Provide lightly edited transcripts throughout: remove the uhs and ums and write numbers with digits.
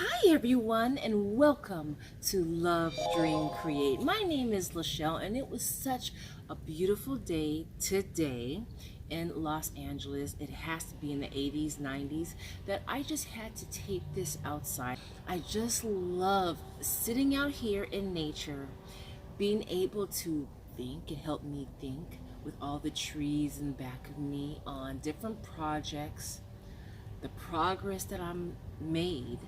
Hi everyone and welcome to Love.Dream.Create. My name is Lachelle and it was such a beautiful day today in Los Angeles. It has to be in the 80s, 90s that I just had to take this outside. I just love sitting out here in nature, being able to think and help me think with all the trees in the back of me on different projects, the progress that I'm made,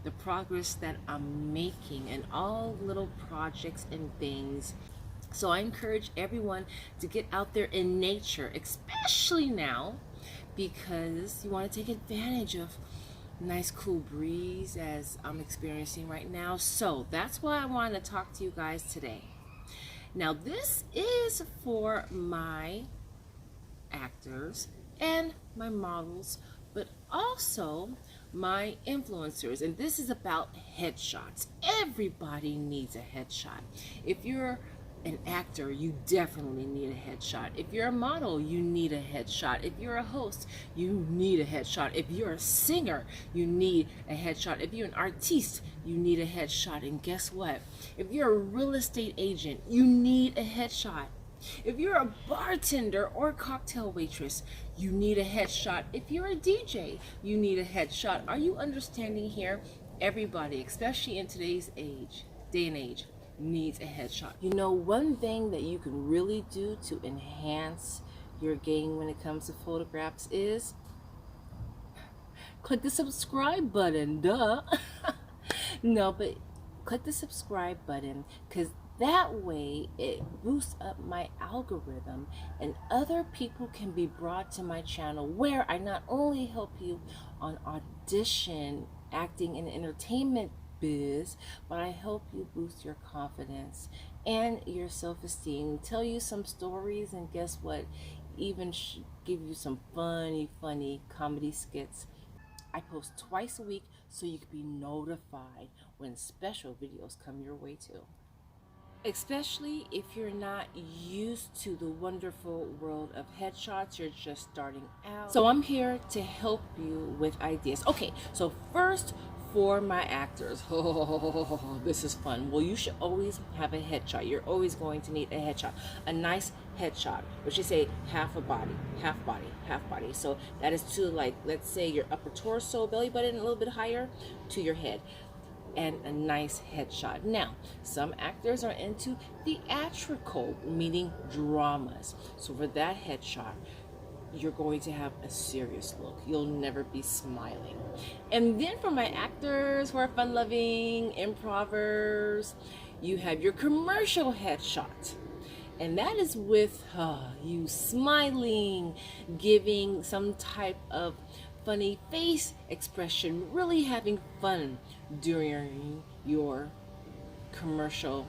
the progress that I'm making, and all little projects and things. So I encourage everyone to get out there in nature, especially now, because you want to take advantage of nice cool breeze as I'm experiencing right now. So that's why I wanted to talk to you guys today. Now this is for my actors and my models, but also my influencers. And this is about headshots. Everybody needs a headshot. If you're an actor, you definitely need a headshot. If you're a model, you need a headshot. If you're a host, you need a headshot. If you're a singer, you need a headshot. If you're an artiste, you need a headshot. And guess what? If you're a real estate agent, you need a headshot. If you're a bartender or a cocktail waitress, you need a headshot. If you're a DJ, you need a headshot. Are you understanding here? Everybody, especially in today's day and age, needs a headshot. You know, one thing that you can really do to enhance your game when it comes to photographs is click the subscribe button, duh. No, but click the subscribe button, because that way it boosts up my algorithm and other people can be brought to my channel, where I not only help you on audition, acting, and entertainment biz, but I help you boost your confidence and your self-esteem, tell you some stories, and guess what, even give you some funny comedy skits. I post twice a week so you can be notified when special videos come your way too. Especially if you're not used to the wonderful world of headshots, you're just starting out. So I'm here to help you with ideas. Okay, so first, for my actors, oh, this is fun. Well, you should always have a headshot. You're always going to need a headshot, a nice headshot, which you say half a body, half body, half body. So that is to, like, let's say your upper torso, belly button a little bit higher to your head, and a nice headshot. Now, some actors are into theatrical, meaning dramas. So for that headshot, you're going to have a serious look. You'll never be smiling. And then for my actors who are fun-loving improvers, you have your commercial headshot. And that is with you smiling, giving some type of funny face expression, really having fun during your commercial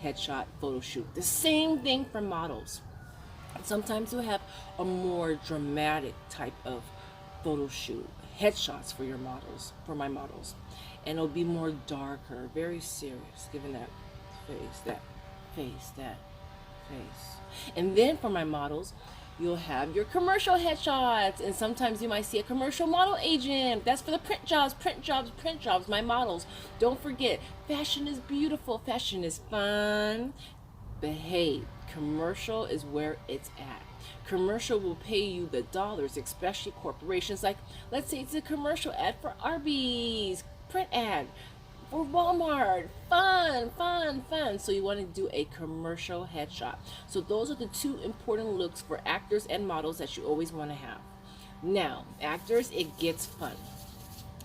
headshot photo shoot. The same thing for models. Sometimes you'll have a more dramatic type of photo shoot, headshots for your models, for my models, and it'll be more darker, very serious, giving that face, that face, that face. And then for my models, you'll have your commercial headshots, and sometimes you might see a commercial model agent. That's for the print jobs, my models. Don't forget, fashion is beautiful, fashion is fun, but hey, commercial is where it's at. Commercial will pay you the dollars, especially corporations. Like, let's say it's a commercial ad for Arby's, print ad for Walmart. Fun. So you want to do a commercial headshot. So those are the two important looks for actors and models that you always want to have. Now, actors, it gets fun,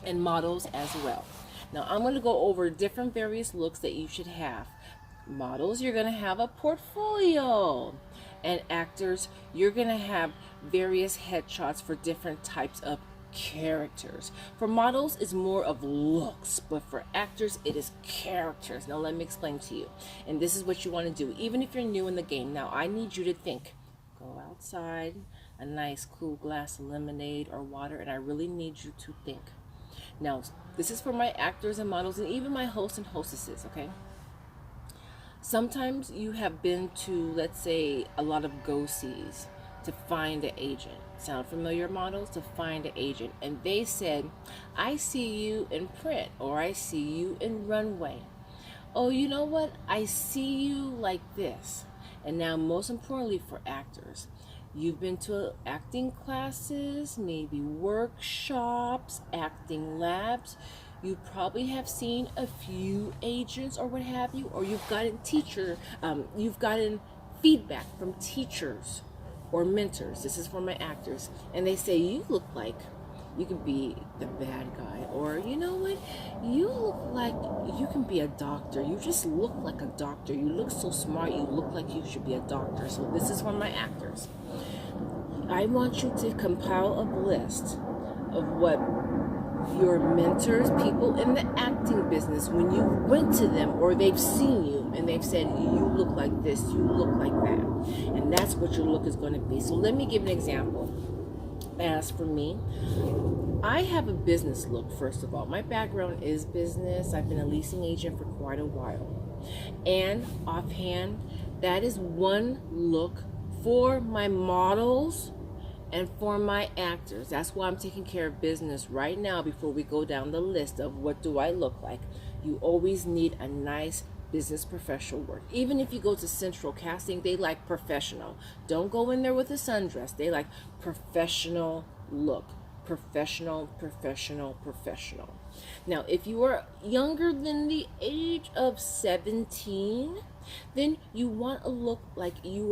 and models as well. Now I'm going to go over different various looks that you should have. Models, you're going to have a portfolio, and actors, you're going to have various headshots for different types of characters. For models, it's more of looks, but for actors, it is characters. Now let me explain to you, and this is what you want to do even if you're new in the game. Now I need you to think. Go outside, a nice cool glass of lemonade or water, and I really need you to think. Now this is for my actors and models, and even my hosts and hostesses, okay? Sometimes you have been to, let's say, a lot of go-sees to find an agent. Sound familiar, models? To find an agent. And they said, I see you in print, or I see you in runway. Oh, you know what? I see you like this. And now, most importantly for actors, you've been to acting classes, maybe workshops, acting labs. You probably have seen a few agents or what have you, or you've gotten you've gotten feedback from teachers or mentors. This is for my actors, and they say you look like you could be the bad guy, or you know what, you look like you can be a doctor. You just look like a doctor. You look so smart. You look like you should be a doctor. So this is for my actors. I want you to compile a list of what your mentors, people in the acting business, when you went to them or they've seen you and they've said, you look like this, you look like that. And that's what your look is going to be. So let me give an example. As for me, I have a business look, first of all. My background is business. I've been a leasing agent for quite a while. And offhand, that is one look for my models and for my actors. That's why I'm taking care of business right now before we go down the list of what do I look like. You always need a nice business professional work. Even if you go to Central Casting, they like professional. Don't go in there with a sundress. They like professional look. Professional, professional, professional. Now, if you are younger than the age of 17, then you want to look like you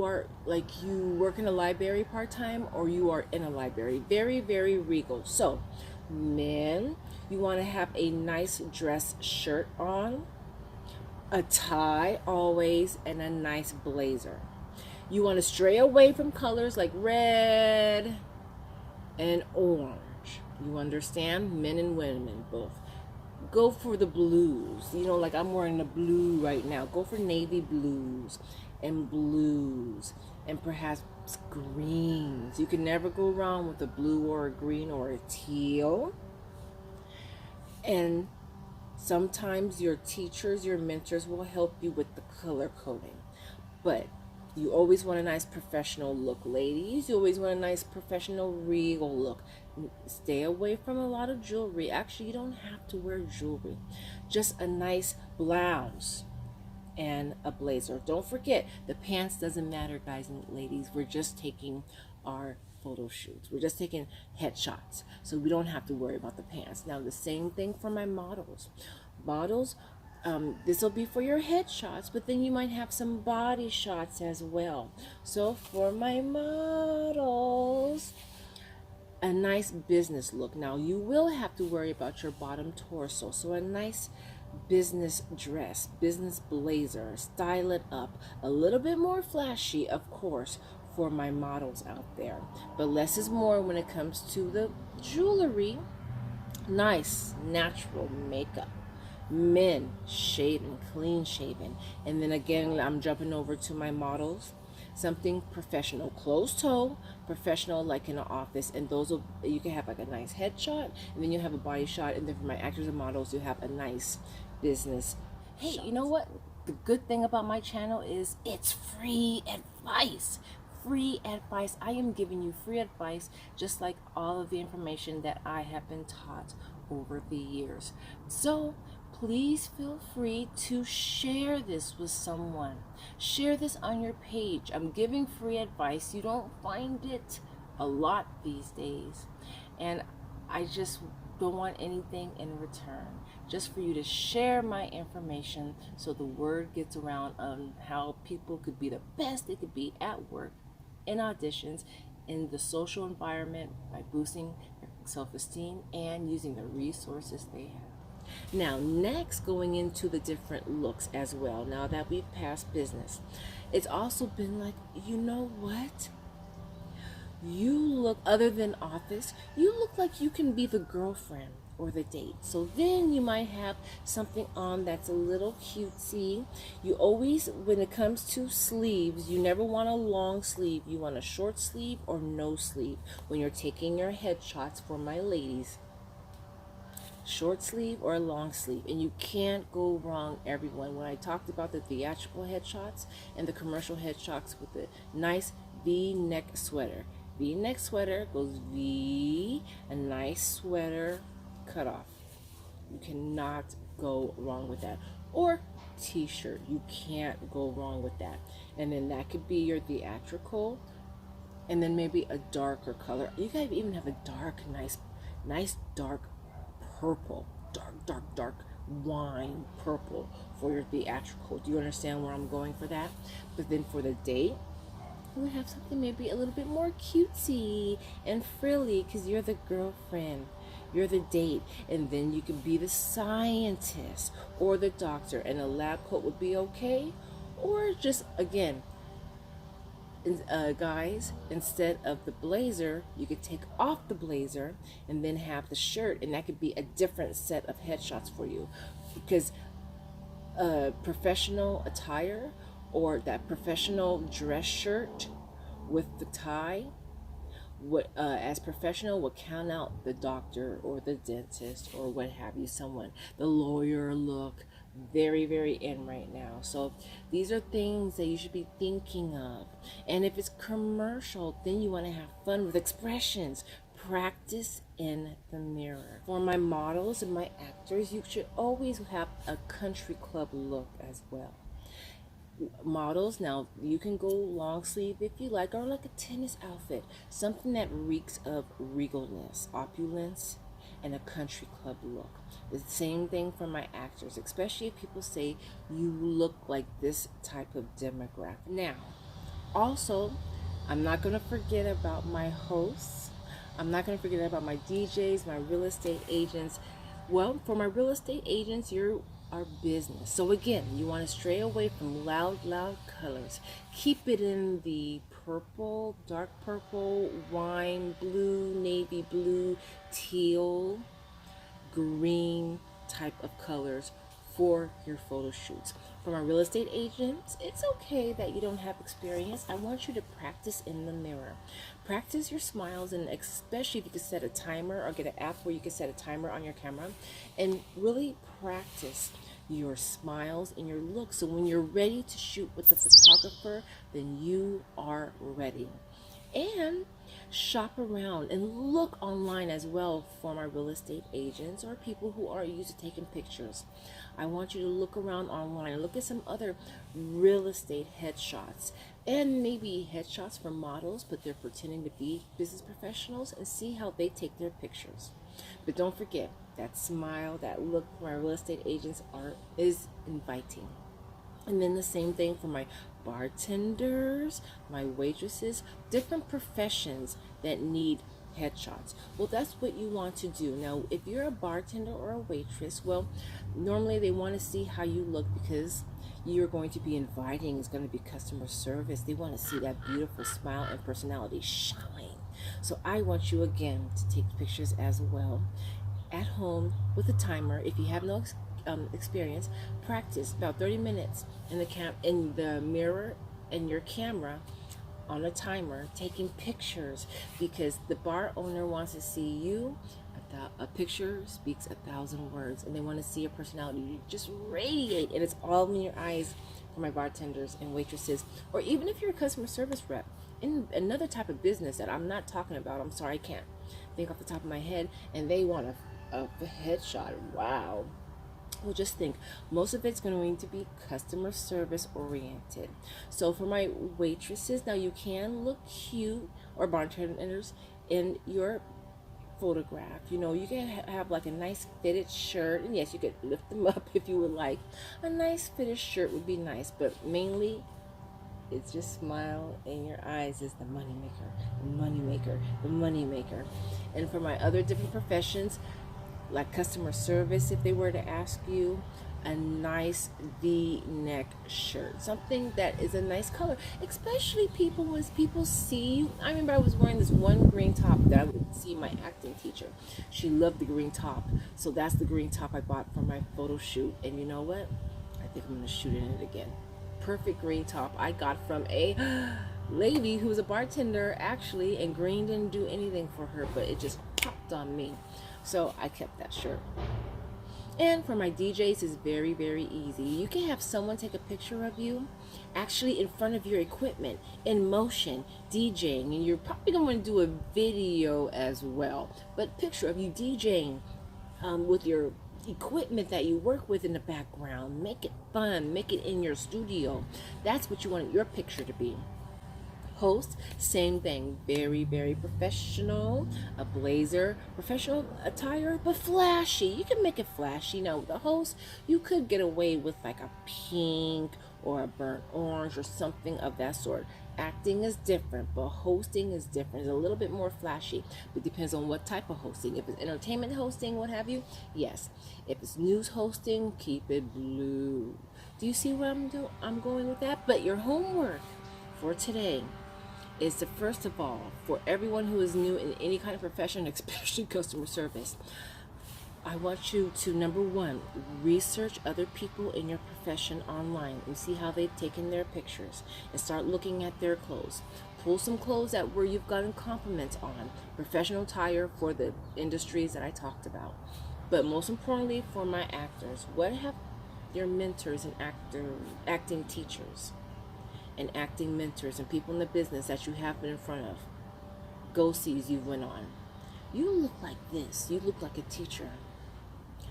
work in a library part-time, or you are in a library. Very, very regal. So, men, you want to have a nice dress shirt on, a tie always, and a nice blazer. You want to stray away from colors like red and orange. You understand? Men and women both. Go for the blues. You know, like I'm wearing a blue right now. Go for navy blues and perhaps greens. You can never go wrong with a blue or a green or a teal. And sometimes your teachers, your mentors will help you with the color coding. But you always want a nice professional look, ladies. You always want a nice professional regal look. Stay away from a lot of jewelry. Actually, you don't have to wear jewelry. Just a nice blouse and a blazer. Don't forget, the pants doesn't matter, guys and ladies. We're just taking our photo shoots. We're just taking headshots. So we don't have to worry about the pants. Now, the same thing for my models. Models, this will be for your headshots, but then you might have some body shots as well. So for my models, a nice business look. Now, you will have to worry about your bottom torso. So a nice business dress, business blazer, style it up. A little bit more flashy, of course, for my models out there. But less is more when it comes to the jewelry. Nice, natural makeup. Men, shaven, clean shaven. And then again, I'm jumping over to my models. Something professional, closed toe, professional, like in an office. And those will, you can have like a nice headshot, and then you have a body shot. And then for my actors and models, you have a nice business shot. You know what? The good thing about my channel is it's free advice. Free advice. I am giving you free advice, just like all of the information that I have been taught over the years. So please feel free to share this with someone. Share this on your page. I'm giving free advice. You don't find it a lot these days. And I just don't want anything in return. Just for you to share my information so the word gets around on how people could be the best they could be at work, in auditions, in the social environment, by boosting their self-esteem and using the resources they have. Now, next, going into the different looks as well. Now that we've passed business, it's also been like, you know what? You look, other than office, you look like you can be the girlfriend or the date. So then you might have something on that's a little cutesy. You always, when it comes to sleeves, you never want a long sleeve. You want a short sleeve or no sleeve when you're taking your headshots for my ladies. Short sleeve or a long sleeve, and you can't go wrong, everyone. When I talked about the theatrical headshots and the commercial headshots with the nice V-neck sweater. V-neck sweater goes V, a nice sweater cut off. You cannot go wrong with that. Or t-shirt, you can't go wrong with that. And then that could be your theatrical, and then maybe a darker color. You can even have a dark, nice dark purple, dark wine purple for your theatrical. Do you understand where I'm going for that? But then for the date, you would have something maybe a little bit more cutesy and frilly, because you're the girlfriend, you're the date, and then you could be the scientist or the doctor, and a lab coat would be okay. Or just, again, guys, instead of the blazer, you could take off the blazer and then have the shirt, and that could be a different set of headshots for you, because professional attire or that professional dress shirt with the tie as professional would count out the doctor or the dentist or what have you, someone, the lawyer look, very, very in right now. So these are things that you should be thinking of. And if it's commercial, then you want to have fun with expressions. Practice in the mirror. For my models and my actors, you should always have a country club look as well. Models, now you can go long sleeve if you like, or like a tennis outfit, something that reeks of regalness, opulence, and a country club look. The same thing for my actors, especially if people say you look like this type of demographic. Now, also, I'm not going to forget about my hosts. I'm not going to forget about my DJs, my real estate agents. Well, for my real estate agents, you're our business. So again, you want to stray away from loud colors. Keep it in the purple, dark purple, wine blue, navy blue, teal, green type of colors for your photo shoots. For my real estate agents, it's okay that you don't have experience. I want you to practice in the mirror. Practice your smiles, and especially if you can set a timer or get an app where you can set a timer on your camera, and really practice your smiles and your looks. So when you're ready to shoot with the photographer, then you are ready. And shop around and look online as well for my real estate agents or people who are used to taking pictures. I want you to look around online and look at some other real estate headshots, and maybe headshots for models, but they're pretending to be business professionals, and see how they take their pictures. But don't forget, that smile, that look for my real estate agents is inviting. And then the same thing for my bartenders, my waitresses, different professions that need headshots. Well, that's what you want to do. Now, if you're a bartender or a waitress, well, normally they want to see how you look, because you're going to be inviting. It's going to be customer service. They want to see that beautiful smile and personality shine. So I want you, again, to take pictures as well at home with a timer. If you have no experience, practice about 30 minutes in the mirror and your camera on a timer, taking pictures, because the bar owner wants to see you. A picture speaks 1,000 words, and they want to see your personality. You just radiate, and it's all in your eyes. For my bartenders and waitresses, or even if you're a customer service rep in another type of business that I'm not talking about, I'm sorry, I can't think off the top of my head, and they want a headshot. Wow. Well, just think, most of it's going to be customer service oriented. So for my waitresses, now you can look cute, or bartenders, in your photograph. You know, you can have like a nice fitted shirt, and yes, you could lift them up if you would like. A nice fitted shirt would be nice, but mainly it's your smile and your eyes is the money maker. And for my other different professions, like customer service, if they were to ask you, a nice V-neck shirt, something that is a nice color, especially as people see you. I remember I was wearing this one green top that I would see my acting teacher. She loved the green top, so that's the green top I bought for my photo shoot. And you know what? I think I'm gonna shoot in it again. Perfect green top I got from a lady who was a bartender, actually, and green didn't do anything for her, but it just popped on me. So I kept that shirt. And for my DJs, it's very, very easy. You can have someone take a picture of you actually in front of your equipment in motion DJing, and you're probably going to do a video as well. But picture of you DJing with your equipment that you work with in the background. Make it fun, make it in your studio. That's what you want your picture to be. Host, same thing, very, very professional. A blazer, professional attire, but flashy. You can make it flashy. Now with the host, you could get away with like a pink or a burnt orange or something of that sort. Acting is different, but hosting is different. It's a little bit more flashy. It depends on what type of hosting. If it's entertainment hosting, what have you, yes. If it's news hosting, keep it blue. Do you see where I'm going with that? But your homework for today is to, first of all, for everyone who is new in any kind of profession, especially customer service, I want you to, number one, research other people in your profession online and see how they've taken their pictures and start looking at their clothes. Pull some clothes that where you've gotten compliments on. Professional attire for the industries that I talked about. But most importantly for my actors, what have your mentors and acting teachers and acting mentors and people in the business that you have been in front of, go-sees you went on? You look like this. You look like a teacher.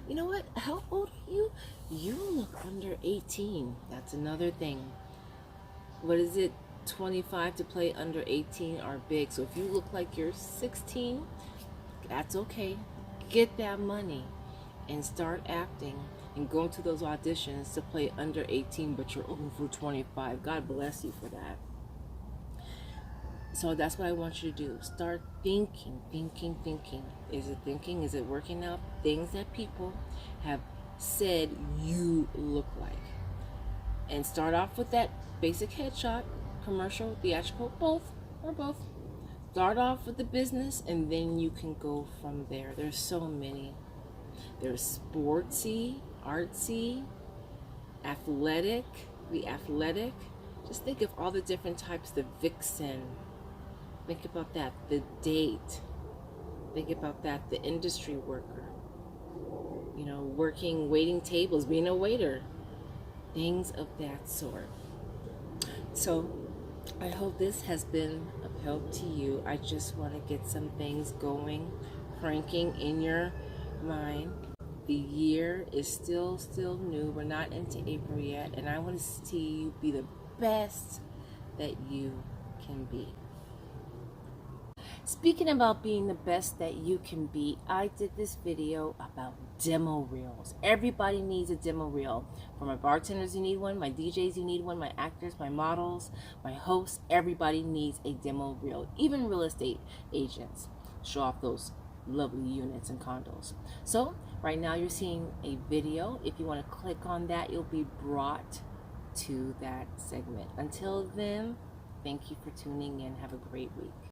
You know what? How old are you? You look under 18. That's another thing. What is it? 25 to play under 18 are big. So if you look like you're 16, that's okay. Get that money and start acting and going to those auditions to play under 18, but you're over 25. God bless you for that. So that's what I want you to do. Start thinking. Is it thinking? Is it working out? Things that people have said you look like. And start off with that basic headshot, commercial, theatrical, both. Start off with the business and then you can go from there. There's so many. There's sportsy, artsy, athletic, the athletic. Just think of all the different types, the vixen. Think about that, the date. Think about that, the industry worker. You know, working, waiting tables, being a waiter. Things of that sort. So, I hope this has been of help to you. I just want to get some things going, cranking in your mind. The year is still new. We're not into April yet, and I want to see you be the best that you can be. Speaking about being the best that you can be, I did this video about demo reels. Everybody needs a demo reel. For my bartenders, you need one. My DJs, you need one. My actors, my models, my hosts, everybody needs a demo reel. Even real estate agents show off those lovely units and condos. So right now you're seeing a video. If you want to click on that, you'll be brought to that segment. Until then, thank you for tuning in. Have a great week.